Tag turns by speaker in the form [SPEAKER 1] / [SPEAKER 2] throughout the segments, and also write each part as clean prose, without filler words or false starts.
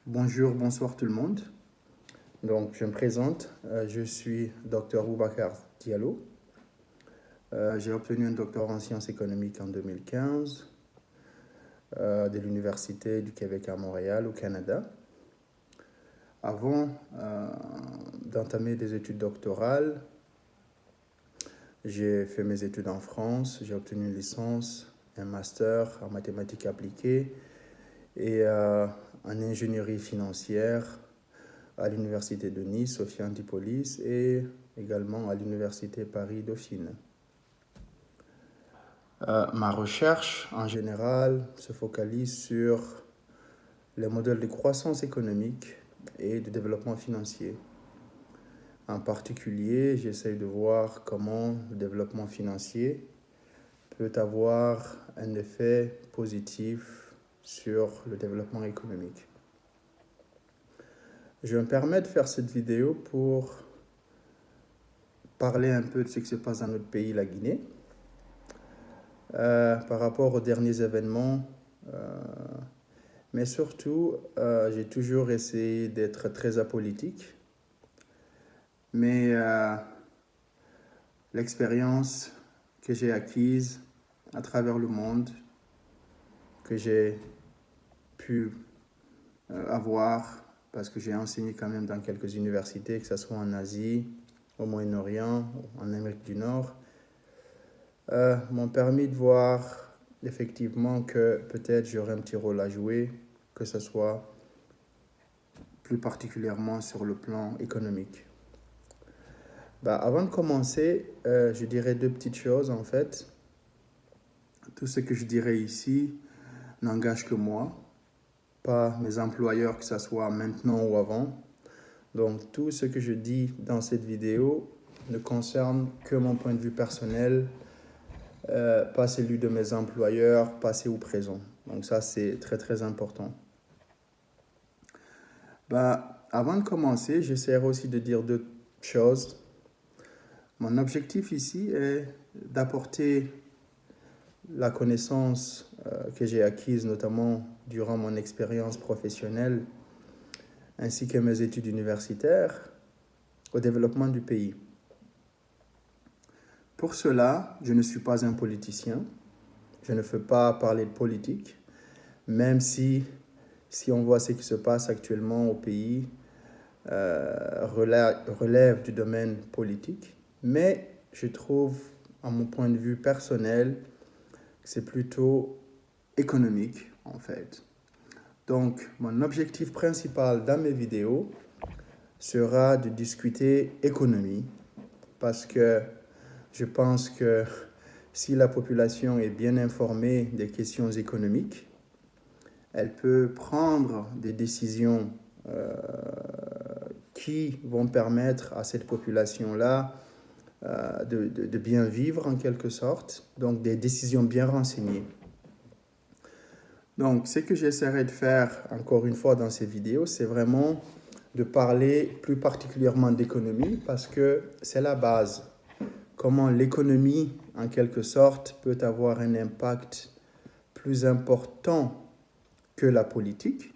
[SPEAKER 1] Bonjour, bonsoir tout le monde. Donc, je me présente, je suis Dr Boubacar Diallo. J'ai obtenu un doctorat en sciences économiques en 2015 de l'Université du Québec à Montréal, au Canada. Avant d'entamer des études doctorales, j'ai fait mes études en France, j'ai obtenu une licence, un master en mathématiques appliquées et en ingénierie financière à l'Université de Nice, Sophia Antipolis, et également à l'Université Paris-Dauphine. Ma recherche, en général, se focalise sur les modèles de croissance économique et de développement financier. En particulier, j'essaie de voir comment le développement financier peut avoir un effet positif sur le développement économique. Je me permets de faire cette vidéo pour parler un peu de ce qui se passe dans notre pays, la Guinée, par rapport aux derniers événements. Mais surtout, j'ai toujours essayé d'être très apolitique. Mais l'expérience que j'ai acquise à travers le monde, que j'ai pu avoir, parce que j'ai enseigné quand même dans quelques universités, que ce soit en Asie, au Moyen-Orient, en Amérique du Nord, m'ont permis de voir effectivement que peut-être j'aurais un petit rôle à jouer, que ce soit plus particulièrement sur le plan économique. Avant de commencer, je dirais deux petites choses en fait. Tout ce que je dirais ici n'engage que moi, pas mes employeurs, que ce soit maintenant ou avant. Donc tout ce que je dis dans cette vidéo ne concerne que mon point de vue personnel, pas celui de mes employeurs, passé ou présent. Donc ça, c'est très très important. Avant de commencer, j'essaierai aussi de dire deux choses. Mon objectif ici est d'apporter la connaissance que j'ai acquise, notamment durant mon expérience professionnelle, ainsi que mes études universitaires, au développement du pays. Pour cela, je ne suis pas un politicien. Je ne veux pas parler de politique, même si on voit ce qui se passe actuellement au pays, relève du domaine politique. Mais je trouve, à mon point de vue personnel, que c'est plutôt économique, en fait. Donc, mon objectif principal dans mes vidéos sera de discuter économie, parce que je pense que si la population est bien informée des questions économiques, elle peut prendre des décisions qui vont permettre à cette population-là de bien vivre en quelque sorte, donc des décisions bien renseignées. Donc, ce que j'essaierai de faire, encore une fois, dans ces vidéos, c'est vraiment de parler plus particulièrement d'économie parce que c'est la base. Comment l'économie, en quelque sorte, peut avoir un impact plus important que la politique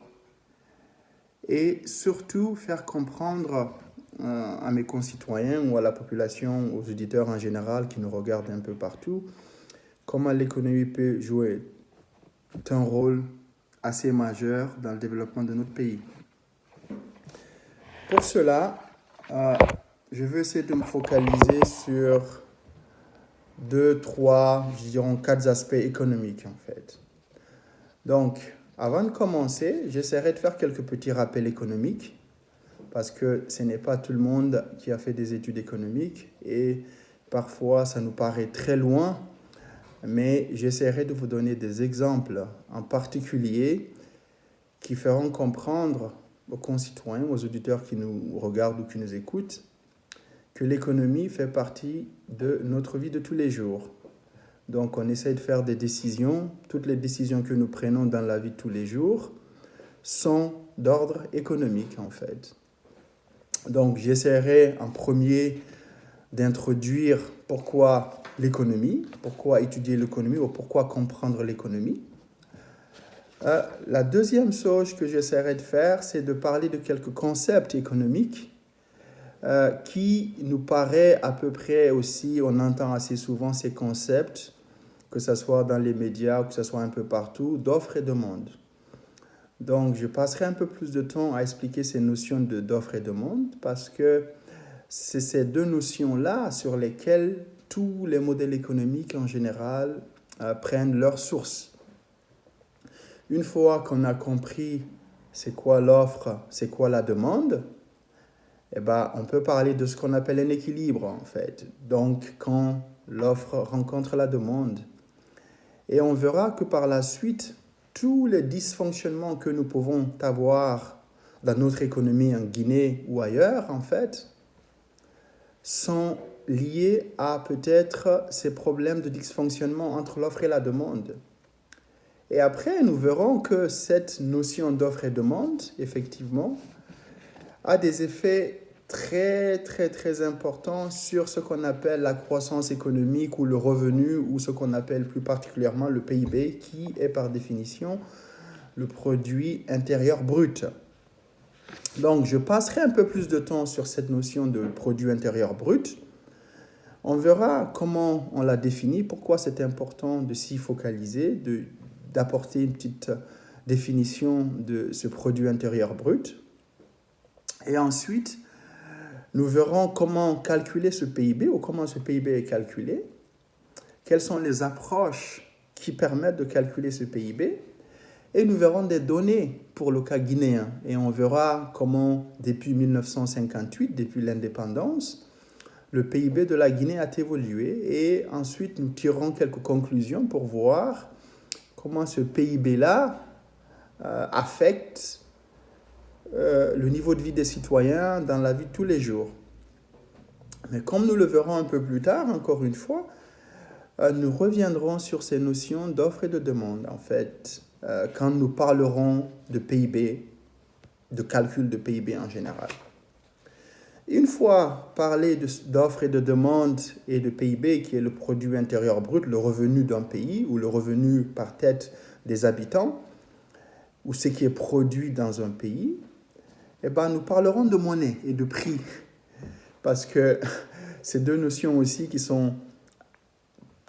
[SPEAKER 1] et surtout faire comprendre à mes concitoyens ou à la population, aux auditeurs en général qui nous regardent un peu partout, comment l'économie peut jouer un rôle assez majeur dans le développement de notre pays. Pour cela, je veux essayer de me focaliser sur 2, 3, je dirais 4 aspects économiques en fait. Donc, avant de commencer, j'essaierai de faire quelques petits rappels économiques parce que ce n'est pas tout le monde qui a fait des études économiques et parfois ça nous paraît très loin, mais j'essaierai de vous donner des exemples en particulier qui feront comprendre aux concitoyens, aux auditeurs qui nous regardent ou qui nous écoutent, que l'économie fait partie de notre vie de tous les jours. Donc, on essaie de faire des décisions. Toutes les décisions que nous prenons dans la vie de tous les jours sont d'ordre économique, en fait. Donc, j'essaierai en premier d'introduire pourquoi l'économie, pourquoi étudier l'économie ou pourquoi comprendre l'économie. La deuxième chose que j'essaierai de faire, c'est de parler de quelques concepts économiques qui nous paraît à peu près aussi, on entend assez souvent ces concepts, que ce soit dans les médias ou que ce soit un peu partout, d'offre et demande. Donc, je passerai un peu plus de temps à expliquer ces notions d'offre et demande parce que c'est ces deux notions-là sur lesquelles tous les modèles économiques en général prennent leur source. Une fois qu'on a compris c'est quoi l'offre, c'est quoi la demande, eh ben, on peut parler de ce qu'on appelle un équilibre en fait. Donc, quand l'offre rencontre la demande. Et on verra que par la suite, tous les dysfonctionnements que nous pouvons avoir dans notre économie en Guinée ou ailleurs, en fait, sont liés à peut-être ces problèmes de dysfonctionnement entre l'offre et la demande. Et après, nous verrons que cette notion d'offre et demande, effectivement, a des effets très importants sur ce qu'on appelle la croissance économique ou le revenu ou ce qu'on appelle plus particulièrement le PIB, qui est par définition le produit intérieur brut. Donc, je passerai un peu plus de temps sur cette notion de produit intérieur brut. On verra comment on la définit, pourquoi c'est important de s'y focaliser, d'apporter une petite définition de ce produit intérieur brut. Et ensuite, nous verrons comment calculer ce PIB ou comment ce PIB est calculé, quelles sont les approches qui permettent de calculer ce PIB, et nous verrons des données pour le cas guinéen. Et on verra comment, depuis 1958, depuis l'indépendance, le PIB de la Guinée a évolué. Et ensuite, nous tirerons quelques conclusions pour voir comment ce PIB-là affecte le niveau de vie des citoyens dans la vie de tous les jours. Mais comme nous le verrons un peu plus tard, encore une fois, nous reviendrons sur ces notions d'offre et de demande, en fait, quand nous parlerons de PIB, de calcul de PIB en général. Une fois parlé d'offre et de demande et de PIB, qui est le produit intérieur brut, le revenu d'un pays, ou le revenu par tête des habitants, ou ce qui est produit dans un pays, eh ben, nous parlerons de monnaie et de prix. Parce que ces deux notions aussi qui sont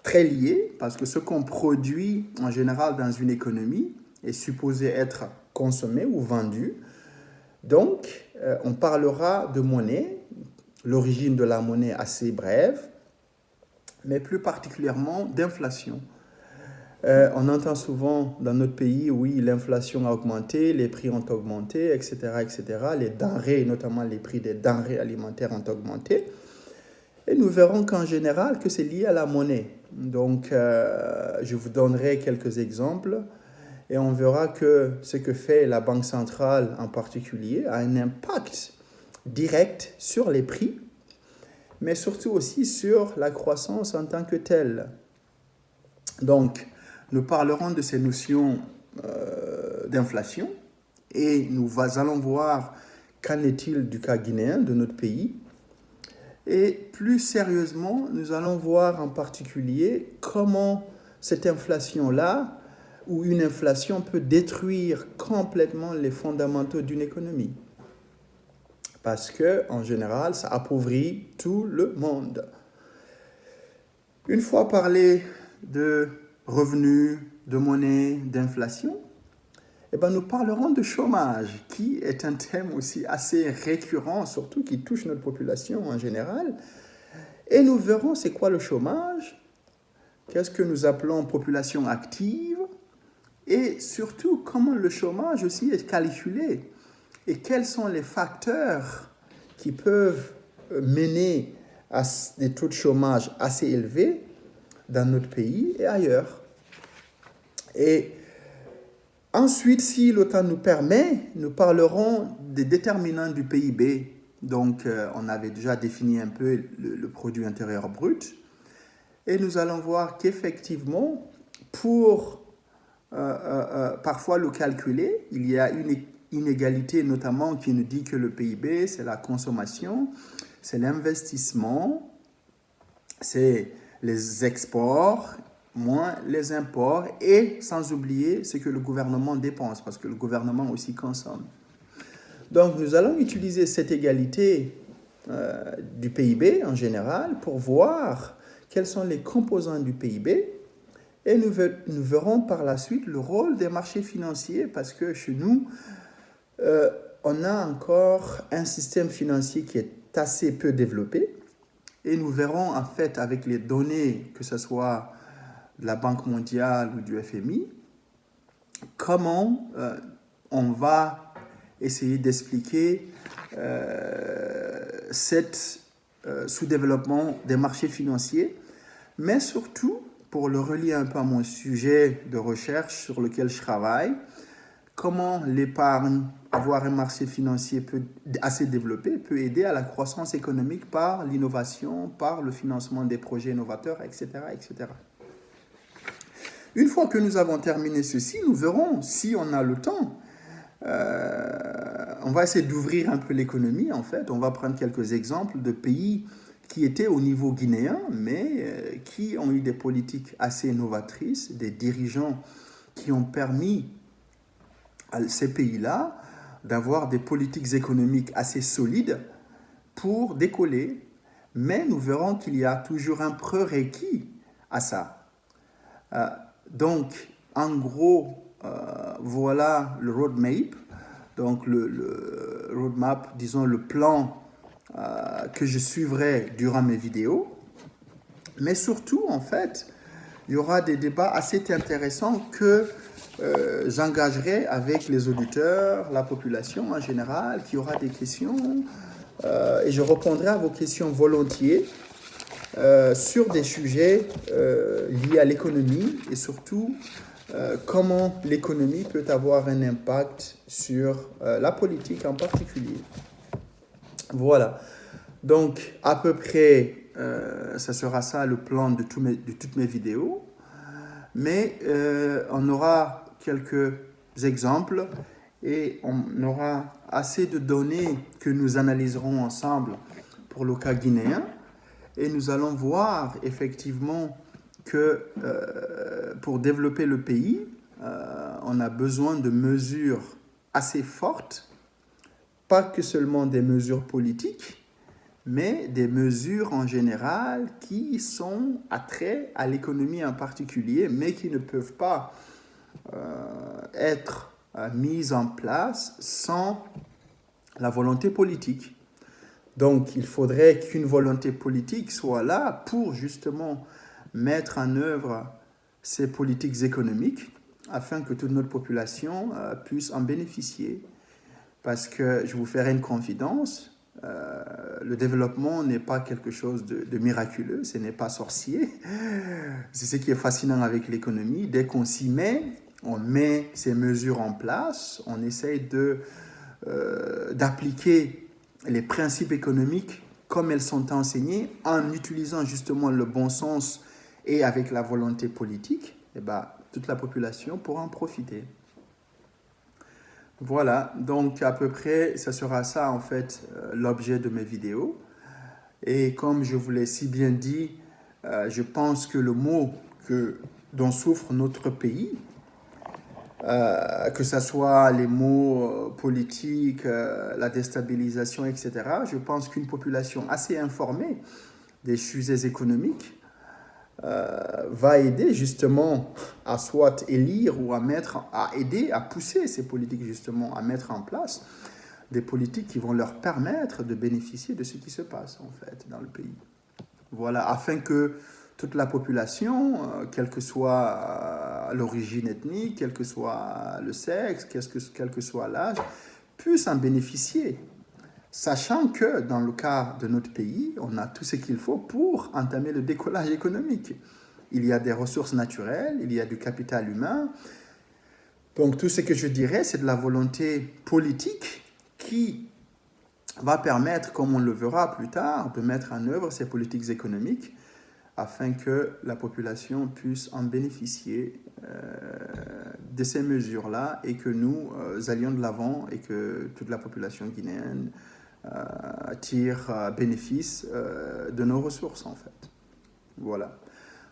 [SPEAKER 1] très liées, parce que ce qu'on produit en général dans une économie est supposé être consommé ou vendu. Donc, on parlera de monnaie, l'origine de la monnaie assez brève, mais plus particulièrement d'inflation. On entend souvent dans notre pays, oui, l'inflation a augmenté, les prix ont augmenté, etc., etc. Les denrées, notamment les prix des denrées alimentaires ont augmenté. Et nous verrons qu'en général, que c'est lié à la monnaie. Donc, je vous donnerai quelques exemples et on verra que ce que fait la Banque centrale en particulier a un impact direct sur les prix, mais surtout aussi sur la croissance en tant que telle. Donc, nous parlerons de ces notions d'inflation et nous allons voir qu'en est-il du cas guinéen, de notre pays. Et plus sérieusement, nous allons voir en particulier comment cette inflation-là, ou une inflation peut détruire complètement les fondamentaux d'une économie. Parce que, en général, ça appauvrit tout le monde. Une fois parlé de revenus, de monnaie, d'inflation, eh ben, nous parlerons de chômage, qui est un thème aussi assez récurrent, surtout qui touche notre population en général. Et nous verrons c'est quoi le chômage, qu'est-ce que nous appelons population active, et surtout comment le chômage aussi est calculé, et quels sont les facteurs qui peuvent mener à des taux de chômage assez élevés dans notre pays et ailleurs. Et ensuite, si le temps nous permet, nous parlerons des déterminants du PIB. Donc, on avait déjà défini un peu le produit intérieur brut. Et nous allons voir qu'effectivement, pour parfois le calculer, il y a une inégalité notamment qui nous dit que le PIB, c'est la consommation, c'est l'investissement, c'est les exports moins les imports et sans oublier ce que le gouvernement dépense, parce que le gouvernement aussi consomme. Donc nous allons utiliser cette égalité du PIB en général pour voir quels sont les composants du PIB et nous verrons par la suite le rôle des marchés financiers parce que chez nous, on a encore un système financier qui est assez peu développé et nous verrons en fait avec les données, que ce soit de la Banque mondiale ou du FMI, comment on va essayer d'expliquer cet sous-développement des marchés financiers, mais surtout, pour le relier un peu à mon sujet de recherche sur lequel je travaille, comment l'épargne, avoir un marché financier assez développé, peut aider à la croissance économique par l'innovation, par le financement des projets innovateurs, etc., etc. Une fois que nous avons terminé ceci, nous verrons, si on a le temps, on va essayer d'ouvrir un peu l'économie, en fait. On va prendre quelques exemples de pays qui étaient au niveau guinéen, mais qui ont eu des politiques assez novatrices, des dirigeants qui ont permis à ces pays-là d'avoir des politiques économiques assez solides pour décoller. Mais nous verrons qu'il y a toujours un prérequis à ça. Donc, en gros, voilà le roadmap. Donc, le roadmap, disons le plan que je suivrai durant mes vidéos. Mais surtout, en fait, il y aura des débats assez intéressants que j'engagerai avec les auditeurs, la population en général, qui aura des questions. Et je répondrai à vos questions volontiers sur des sujets liés à l'économie et surtout comment l'économie peut avoir un impact sur la politique en particulier. Voilà. Donc, à peu près, ça sera ça le plan de toutes mes vidéos. Mais on aura quelques exemples et on aura assez de données que nous analyserons ensemble pour le cas guinéen. Et nous allons voir effectivement que pour développer le pays, on a besoin de mesures assez fortes, pas que seulement des mesures politiques, mais des mesures en général qui sont attraits à l'économie en particulier, mais qui ne peuvent pas être mises en place sans la volonté politique. Donc, il faudrait qu'une volonté politique soit là pour justement mettre en œuvre ces politiques économiques afin que toute notre population puisse en bénéficier. Parce que je vous ferai une confidence, le développement n'est pas quelque chose de miraculeux, ce n'est pas sorcier. C'est ce qui est fascinant avec l'économie. Dès qu'on s'y met, on met ces mesures en place, on essaye d'appliquer les principes économiques comme elles sont enseignées en utilisant justement le bon sens et avec la volonté politique, et toute la population pourra en profiter. Voilà, donc à peu près, ça sera ça en fait l'objet de mes vidéos. Et comme je vous l'ai si bien dit, je pense que le mot dont souffre notre pays, que ce soit les mots politiques, la déstabilisation, etc., je pense qu'une population assez informée des sujets économiques va aider justement à soit élire ou à aider à pousser ces politiques justement à mettre en place des politiques qui vont leur permettre de bénéficier de ce qui se passe en fait dans le pays. Voilà, afin que toute la population, quelle que soit l'origine ethnique, quel que soit le sexe, quel que soit l'âge, puisse en bénéficier. Sachant que dans le cas de notre pays, on a tout ce qu'il faut pour entamer le décollage économique. Il y a des ressources naturelles, il y a du capital humain. Donc tout ce que je dirais, c'est de la volonté politique qui va permettre, comme on le verra plus tard, de mettre en œuvre ces politiques économiques afin que la population puisse en bénéficier de ces mesures-là et que nous allions de l'avant et que toute la population guinéenne tire bénéfice de nos ressources en fait. Voilà.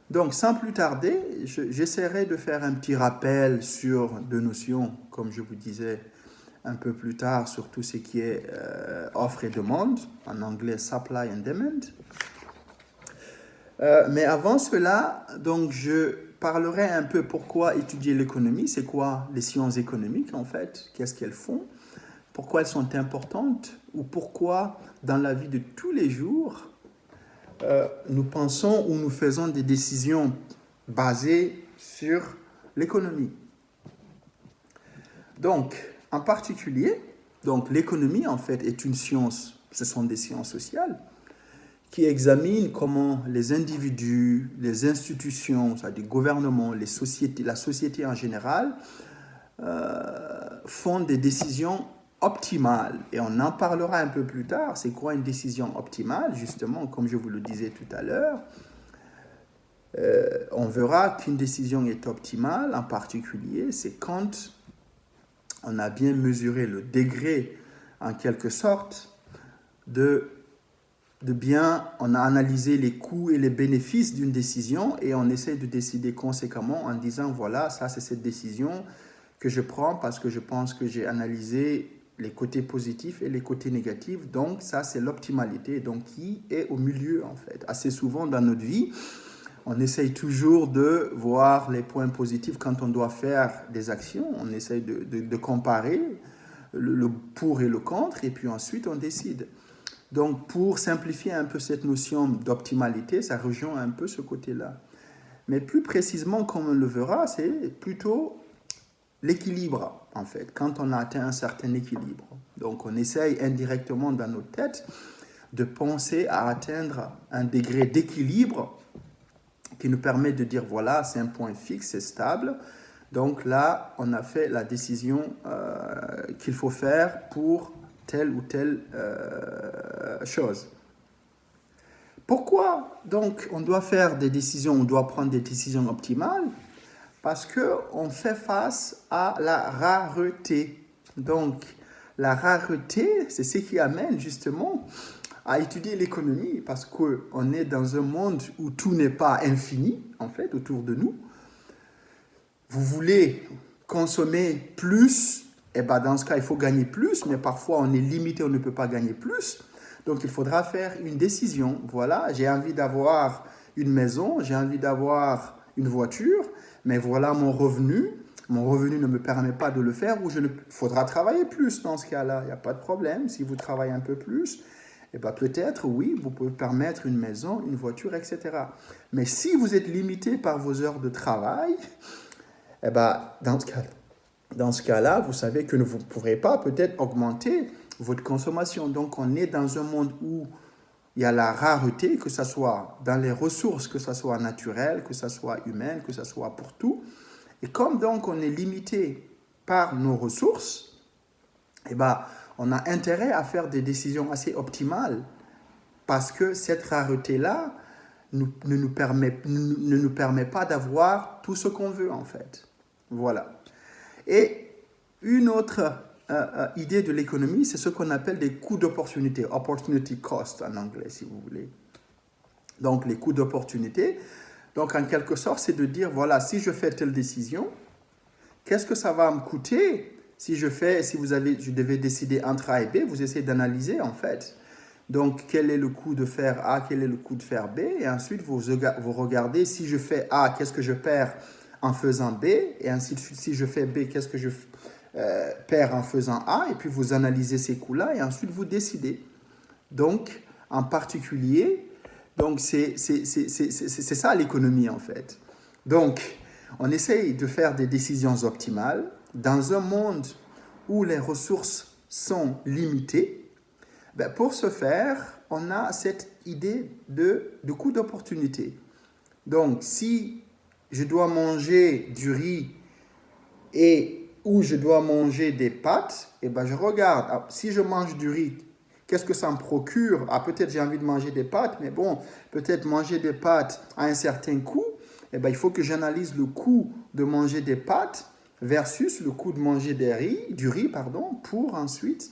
[SPEAKER 1] Donc, sans plus tarder, j'essaierai de faire un petit rappel sur deux notions, comme je vous disais un peu plus tard, sur tout ce qui est offre et demande, en anglais supply and demand. Mais avant cela, donc, je parlerai un peu pourquoi étudier l'économie, c'est quoi les sciences économiques en fait, qu'est-ce qu'elles font, pourquoi elles sont importantes, ou pourquoi dans la vie de tous les jours, nous pensons ou nous faisons des décisions basées sur l'économie. Donc, en particulier, donc l'économie en fait est une science, ce sont des sciences sociales, qui examinent comment les individus, les institutions, c'est-à-dire les gouvernements, les sociétés, la société en général, font des décisions optimales. Et on en parlera un peu plus tard. C'est quoi une décision optimale? Justement, comme je vous le disais tout à l'heure, on verra qu'une décision est optimale, en particulier, c'est quand on a bien mesuré le degré, en quelque sorte, on a analysé les coûts et les bénéfices d'une décision et on essaie de décider conséquemment en disant, voilà, ça c'est cette décision que je prends parce que je pense que j'ai analysé les côtés positifs et les côtés négatifs. Donc, ça c'est l'optimalité, donc qui est au milieu en fait. Assez souvent dans notre vie, on essaye toujours de voir les points positifs quand on doit faire des actions. On essaye de comparer le pour et le contre et puis ensuite on décide. Donc, pour simplifier un peu cette notion d'optimalité, ça rejoint un peu ce côté-là. Mais plus précisément, comme on le verra, c'est plutôt l'équilibre, en fait, quand on a atteint un certain équilibre. Donc, on essaye indirectement dans notre tête de penser à atteindre un degré d'équilibre qui nous permet de dire, voilà, c'est un point fixe, c'est stable. Donc là, on a fait la décision qu'il faut faire pour telle ou telle chose. Pourquoi donc on doit faire des décisions, on doit prendre des décisions optimales? Parce qu'on fait face à la rareté. Donc la rareté, c'est ce qui amène justement à étudier l'économie, parce qu'on est dans un monde où tout n'est pas infini, en fait, autour de nous. Vous voulez consommer plus, et ben dans ce cas, il faut gagner plus, mais parfois on est limité, on ne peut pas gagner plus. Donc, il faudra faire une décision. Voilà, j'ai envie d'avoir une maison, j'ai envie d'avoir une voiture, mais voilà mon revenu. Mon revenu ne me permet pas de le faire, ou il faudra travailler plus dans ce cas-là. Il n'y a pas de problème. Si vous travaillez un peu plus, eh ben peut-être, oui, vous pouvez permettre une maison, une voiture, etc. Mais si vous êtes limité par vos heures de travail, eh ben, dans ce cas-là, vous savez que vous ne pourrez pas peut-être augmenter votre consommation. Donc, on est dans un monde où il y a la rareté, que ce soit dans les ressources, que ce soit naturel, que ce soit humain, que ce soit pour tout. Et comme donc on est limité par nos ressources, eh ben, on a intérêt à faire des décisions assez optimales parce que cette rareté-là ne nous permet pas d'avoir tout ce qu'on veut en fait. Voilà. Et une autre idée de l'économie, c'est ce qu'on appelle des coûts d'opportunité, opportunity cost en anglais si vous voulez. Donc les coûts d'opportunité, donc en quelque sorte c'est de dire voilà, si je fais telle décision, qu'est-ce que ça va me coûter si je devais décider entre A et B, vous essayez d'analyser en fait. Donc quel est le coût de faire A, quel est le coût de faire B, et ensuite vous regardez si je fais A, qu'est-ce que je perds en faisant B, et ainsi de suite si je fais B, qu'est-ce que je perds en faisant A, et puis vous analysez ces coûts-là, et ensuite vous décidez. Donc, en particulier, donc c'est ça l'économie en fait. Donc, on essaye de faire des décisions optimales dans un monde où les ressources sont limitées. Ben, pour ce faire, on a cette idée de coût d'opportunité. Donc, si je dois manger du riz ou je dois manger des pâtes, et ben je regarde, si je mange du riz, qu'est-ce que ça me procure? Peut-être j'ai envie de manger des pâtes, mais bon, peut-être manger des pâtes à un certain coût, et ben il faut que j'analyse le coût de manger des pâtes versus le coût de manger du riz, pour ensuite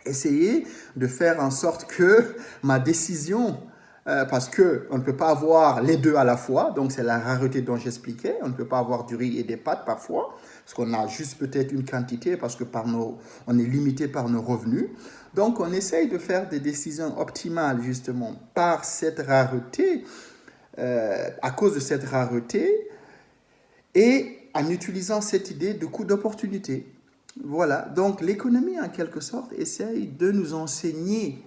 [SPEAKER 1] essayer de faire en sorte que ma décision parce qu'on ne peut pas avoir les deux à la fois. Donc, c'est la rareté dont j'expliquais. On ne peut pas avoir du riz et des pâtes parfois, parce qu'on a juste peut-être une quantité, parce que on est limité par nos revenus. Donc, on essaye de faire des décisions optimales, justement, par cette rareté, à cause de cette rareté, et en utilisant cette idée de coût d'opportunité. Voilà, donc l'économie, en quelque sorte, essaye de nous enseigner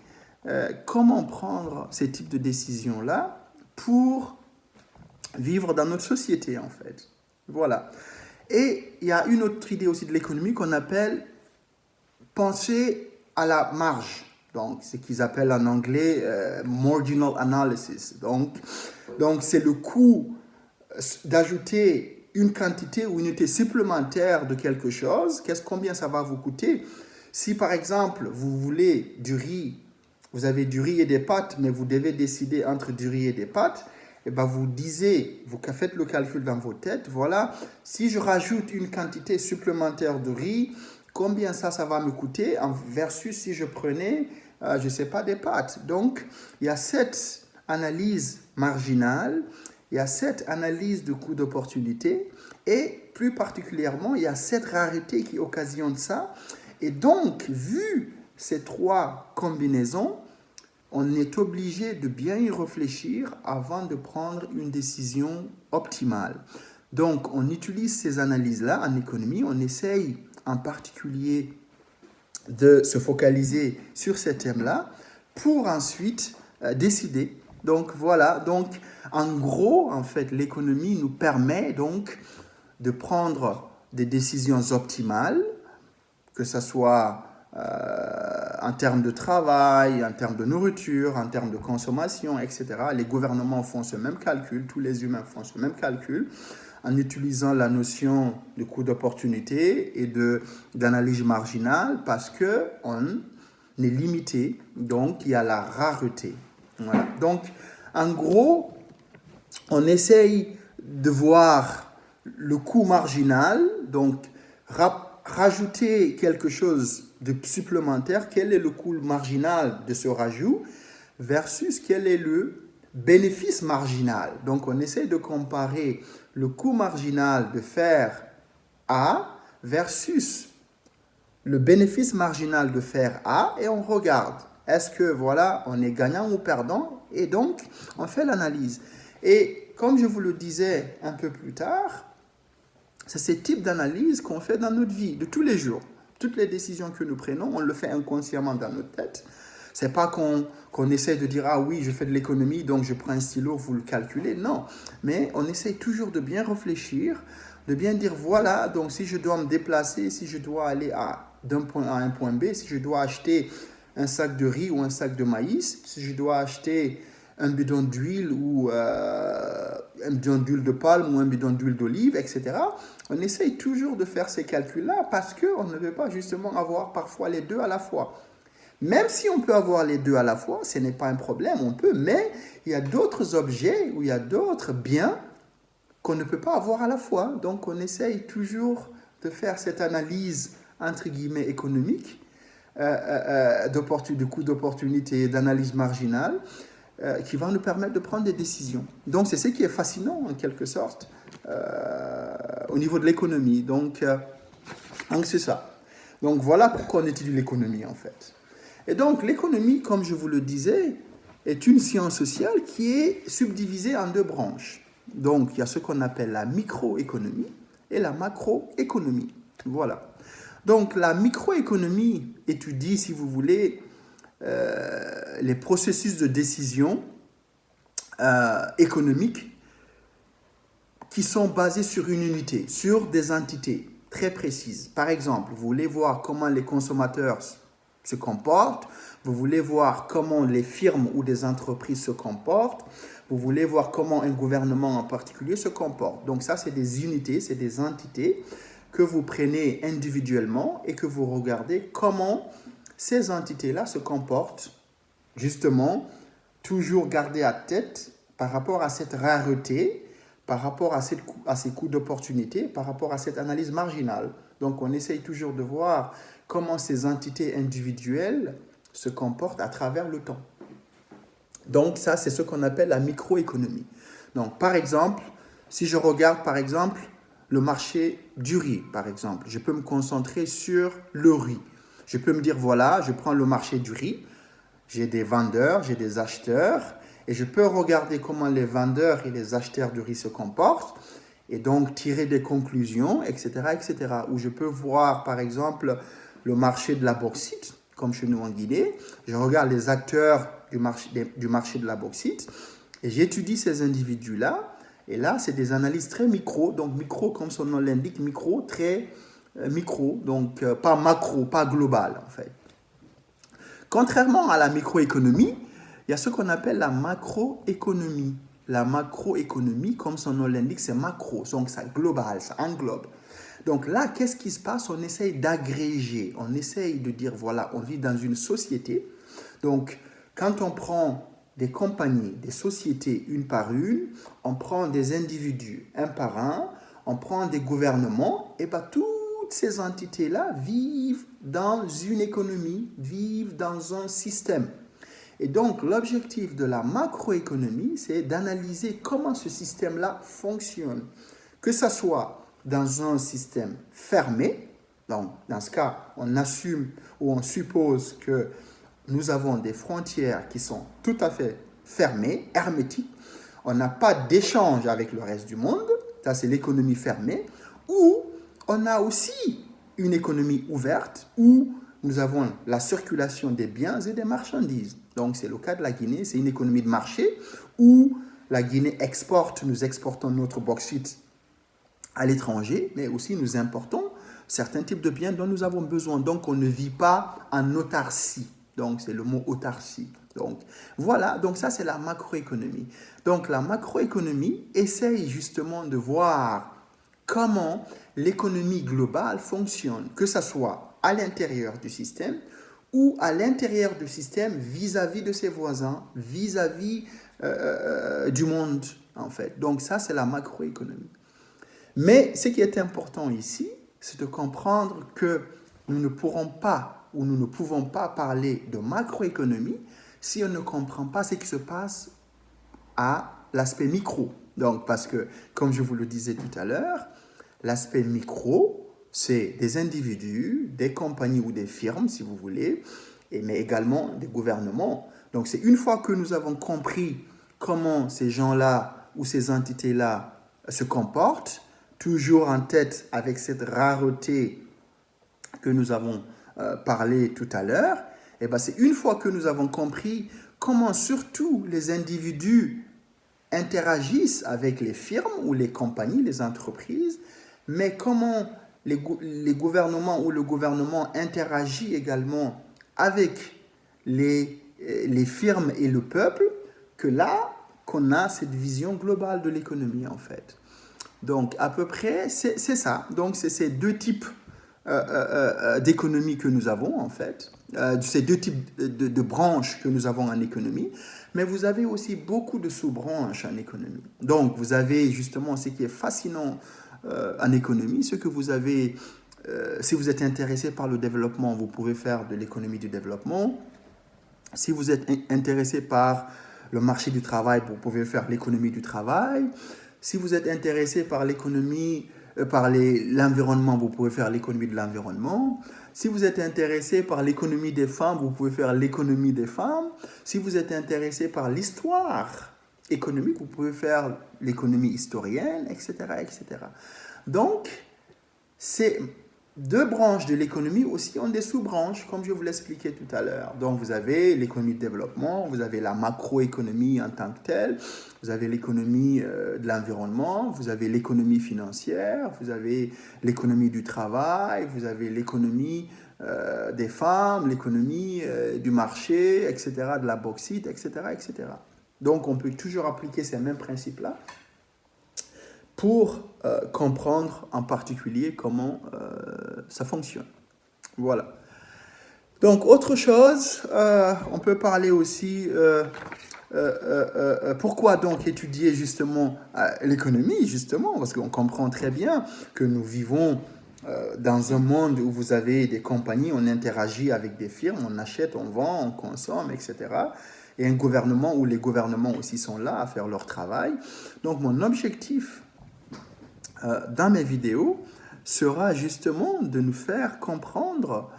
[SPEAKER 1] comment prendre ces types de décisions-là pour vivre dans notre société, en fait. Voilà. Et il y a une autre idée aussi de l'économie qu'on appelle penser à la marge. Donc, ce qu'ils appellent en anglais marginal analysis. Donc c'est le coût d'ajouter une quantité ou une unité supplémentaire de quelque chose. Combien ça va vous coûter? Si par exemple, vous voulez du riz, vous avez du riz et des pâtes, mais vous devez décider entre du riz et des pâtes, et ben vous faites le calcul dans vos têtes, voilà, si je rajoute une quantité supplémentaire de riz, combien ça va me coûter versus si je prenais, je ne sais pas, des pâtes. Donc, il y a cette analyse marginale, il y a cette analyse de coût d'opportunité et plus particulièrement, il y a cette rareté qui occasionne ça. Et donc, vu ces trois combinaisons, on est obligé de bien y réfléchir avant de prendre une décision optimale. Donc, on utilise ces analyses-là en économie, on essaye en particulier de se focaliser sur ces thèmes-là pour ensuite décider. Donc, voilà, donc en gros, en fait, l'économie nous permet donc de prendre des décisions optimales, que ce soit en termes de travail, en termes de nourriture, en termes de consommation, etc. Les gouvernements font ce même calcul, tous les humains font ce même calcul, en utilisant la notion de coût d'opportunité et d'analyse marginale, parce qu'on est limité, donc il y a la rareté. Voilà. Donc, en gros, on essaye de voir le coût marginal, donc rajouter quelque chose de supplémentaire, quel est le coût marginal de ce rajout versus quel est le bénéfice marginal. Donc, on essaie de comparer le coût marginal de faire A versus le bénéfice marginal de faire A et on regarde. Est-ce que, voilà, on est gagnant ou perdant? Et donc, on fait l'analyse. Et comme je vous le disais un peu plus tard, c'est ce type d'analyse qu'on fait dans notre vie de tous les jours. Toutes les décisions que nous prenons, on le fait inconsciemment dans notre tête. C'est pas qu'on essaie de dire « Ah oui, je fais de l'économie, donc je prends un stylo, vous le calculez. » Non, mais on essaie toujours de bien réfléchir, de bien dire « Voilà, donc si je dois me déplacer, si je dois aller d'un point A à un point B, si je dois acheter un sac de riz ou un sac de maïs, si je dois acheter un bidon d'huile ou un bidon d'huile de palme ou un bidon d'huile d'olive, etc. » On essaye toujours de faire ces calculs-là parce qu'on ne veut pas justement avoir parfois les deux à la fois. Même si on peut avoir les deux à la fois, ce n'est pas un problème, on peut, mais il y a d'autres objets ou il y a d'autres biens qu'on ne peut pas avoir à la fois. Donc on essaye toujours de faire cette analyse, entre guillemets, économique, de coût d'opportunité, d'analyse marginale, qui va nous permettre de prendre des décisions. Donc c'est ce qui est fascinant en quelque sorte au niveau de l'économie. Donc c'est ça. Donc voilà pourquoi on étudie l'économie en fait. Et donc l'économie, comme je vous le disais, est une science sociale qui est subdivisée en deux branches. Donc il y a ce qu'on appelle la microéconomie et la macroéconomie. Voilà. Donc la microéconomie étudie, si vous voulez, les processus de décision économiques qui sont basés sur une unité, sur des entités très précises. Par exemple, vous voulez voir comment les consommateurs se comportent, vous voulez voir comment les firmes ou des entreprises se comportent, vous voulez voir comment un gouvernement en particulier se comporte. Donc ça, c'est des unités, c'est des entités que vous prenez individuellement et que vous regardez comment ces entités-là se comportent, justement, toujours garder à tête par rapport à cette rareté, par rapport à ces coûts d'opportunité, par rapport à cette analyse marginale. Donc, on essaye toujours de voir comment ces entités individuelles se comportent à travers le temps. Donc ça, c'est ce qu'on appelle la microéconomie. Donc par exemple, si je regarde par exemple le marché du riz, par exemple, je peux me concentrer sur le riz. Je peux me dire, voilà, je prends le marché du riz, j'ai des vendeurs, j'ai des acheteurs, et je peux regarder comment les vendeurs et les acheteurs du riz se comportent, et donc tirer des conclusions, etc., etc. Ou je peux voir, par exemple, le marché de la bauxite, comme chez nous en Guinée. Je regarde les acteurs du marché de la bauxite, et j'étudie ces individus-là. Et là, c'est des analyses très micro. Donc, micro, comme son nom l'indique, micro, très micro. Donc, pas macro, pas global, en fait. Contrairement à la microéconomie, il y a ce qu'on appelle la macroéconomie. La macroéconomie, comme son nom l'indique, c'est macro. Donc, ça global, ça englobe. Donc là, qu'est-ce qui se passe? On essaye d'agréger. On essaye de dire, voilà, on vit dans une société. Donc, quand on prend des compagnies, des sociétés une par une, on prend des individus un par un, on prend des gouvernements, et bien toutes ces entités-là vivent dans une économie, vivent dans un système. Et donc, l'objectif de la macroéconomie, c'est d'analyser comment ce système-là fonctionne. Que ce soit dans un système fermé, donc dans ce cas, on assume ou on suppose que nous avons des frontières qui sont tout à fait fermées, hermétiques. On n'a pas d'échange avec le reste du monde. Ça, c'est l'économie fermée. Ou on a aussi une économie ouverte où nous avons la circulation des biens et des marchandises. Donc, c'est le cas de la Guinée. C'est une économie de marché où la Guinée exporte, nous exportons notre bauxite à l'étranger, mais aussi nous importons certains types de biens dont nous avons besoin. Donc, on ne vit pas en autarcie. Donc, c'est le mot autarcie. Donc, voilà. Donc, ça, c'est la macroéconomie. Donc, la macroéconomie essaye justement de voir comment l'économie globale fonctionne, que ce soit à l'intérieur du système ou à l'intérieur du système vis-à-vis de ses voisins, vis-à-vis du monde, en fait. Donc, ça, c'est la macroéconomie. Mais ce qui est important ici, c'est de comprendre que nous ne pourrons pas ou nous ne pouvons pas parler de macroéconomie si on ne comprend pas ce qui se passe à l'aspect micro. Donc, parce que, comme je vous le disais tout à l'heure, l'aspect micro, c'est des individus, des compagnies ou des firmes, si vous voulez, mais également des gouvernements. Donc, c'est une fois que nous avons compris comment ces gens-là ou ces entités-là se comportent, toujours en tête avec cette rareté que nous avons parlé tout à l'heure, et ben c'est une fois que nous avons compris comment surtout les individus interagissent avec les firmes ou les compagnies, les entreprises, mais comment les gouvernements ou le gouvernement interagit également avec les firmes et le peuple, que là, qu'on a cette vision globale de l'économie en fait. Donc, à peu près, c'est ça. Donc, c'est ces deux types d'économie que nous avons, en fait. Ces deux types de branches que nous avons en économie. Mais vous avez aussi beaucoup de sous-branches en économie. Donc, vous avez justement ce qui est fascinant en économie, ce que vous avez... si vous êtes intéressé par le développement, vous pouvez faire de l'économie du développement. Si vous êtes intéressé par le marché du travail, vous pouvez faire l'économie du travail. Si vous êtes intéressé par l'économie, par l'environnement, vous pouvez faire l'économie de l'environnement. Si vous êtes intéressé par l'économie des femmes, vous pouvez faire l'économie des femmes. Si vous êtes intéressé par l'histoire économique, vous pouvez faire l'économie historienne, etc., etc. Donc, c'est deux branches de l'économie aussi ont des sous-branches, comme je vous l'expliquais tout à l'heure. Donc, vous avez l'économie de développement, vous avez la macroéconomie en tant que telle, vous avez l'économie de l'environnement, vous avez l'économie financière, vous avez l'économie du travail, vous avez l'économie des femmes, l'économie du marché, etc., de la bauxite, etc., etc. Donc, on peut toujours appliquer ces mêmes principes-là pour comprendre en particulier comment ça fonctionne. Voilà. Donc, autre chose, on peut parler aussi, pourquoi donc étudier justement l'économie, justement, parce qu'on comprend très bien que nous vivons dans un monde où vous avez des compagnies, on interagit avec des firmes, on achète, on vend, on consomme, etc. et un gouvernement où les gouvernements aussi sont là à faire leur travail. Donc mon objectif dans mes vidéos sera justement de nous faire comprendre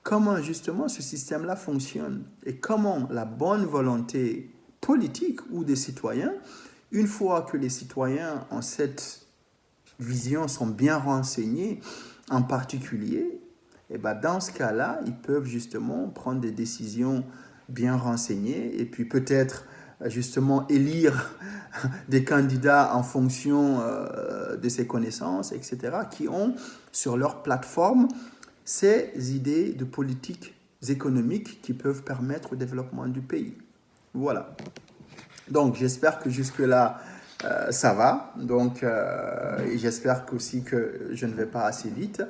[SPEAKER 1] comment justement ce système-là fonctionne et comment la bonne volonté politique ou des citoyens, une fois que les citoyens ont cette vision, sont bien renseignés en particulier, et ben dans ce cas-là, ils peuvent justement prendre des décisions bien renseignées et puis peut-être justement élire des candidats en fonction de ses connaissances, etc., qui ont sur leur plateforme ces idées de politiques économiques qui peuvent permettre le développement du pays. Voilà. Donc, j'espère que jusque-là, ça va. Donc, j'espère aussi que je ne vais pas assez vite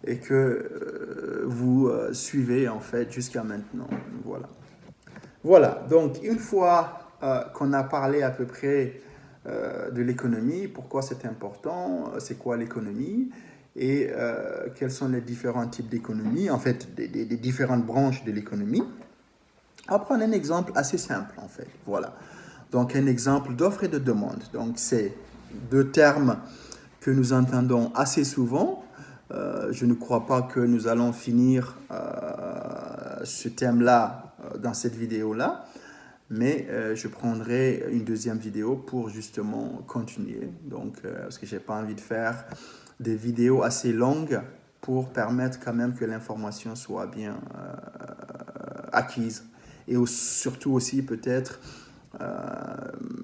[SPEAKER 1] et que vous suivez en fait jusqu'à maintenant. Voilà. Voilà. Donc, une fois qu'on a parlé à peu près de l'économie, pourquoi c'est important, c'est quoi l'économie et quels sont les différents types d'économie, en fait, des différentes branches de l'économie. On va prendre un exemple assez simple, en fait. Voilà. Donc, un exemple d'offre et de demande. Donc, c'est deux termes que nous entendons assez souvent. Je ne crois pas que nous allons finir ce thème-là dans cette vidéo-là, mais je prendrai une deuxième vidéo pour justement continuer. Donc, parce que je n'ai pas envie de faire des vidéos assez longues pour permettre quand même que l'information soit bien acquise. Et surtout aussi peut-être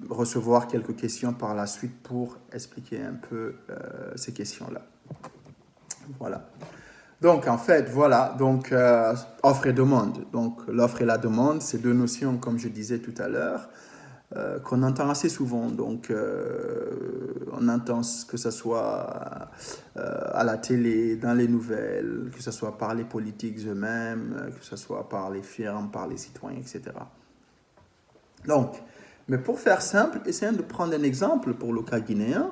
[SPEAKER 1] recevoir quelques questions par la suite pour expliquer un peu ces questions-là. Voilà. Donc, en fait, voilà. Donc, offre et demande. Donc, l'offre et la demande, c'est deux notions, comme je disais tout à l'heure, qu'on entend assez souvent. Donc, on entend que ce soit à la télé, dans les nouvelles, que ce soit par les politiques eux-mêmes, que ce soit par les firmes, par les citoyens, etc. Donc, mais pour faire simple, essayons de prendre un exemple pour le cas guinéen.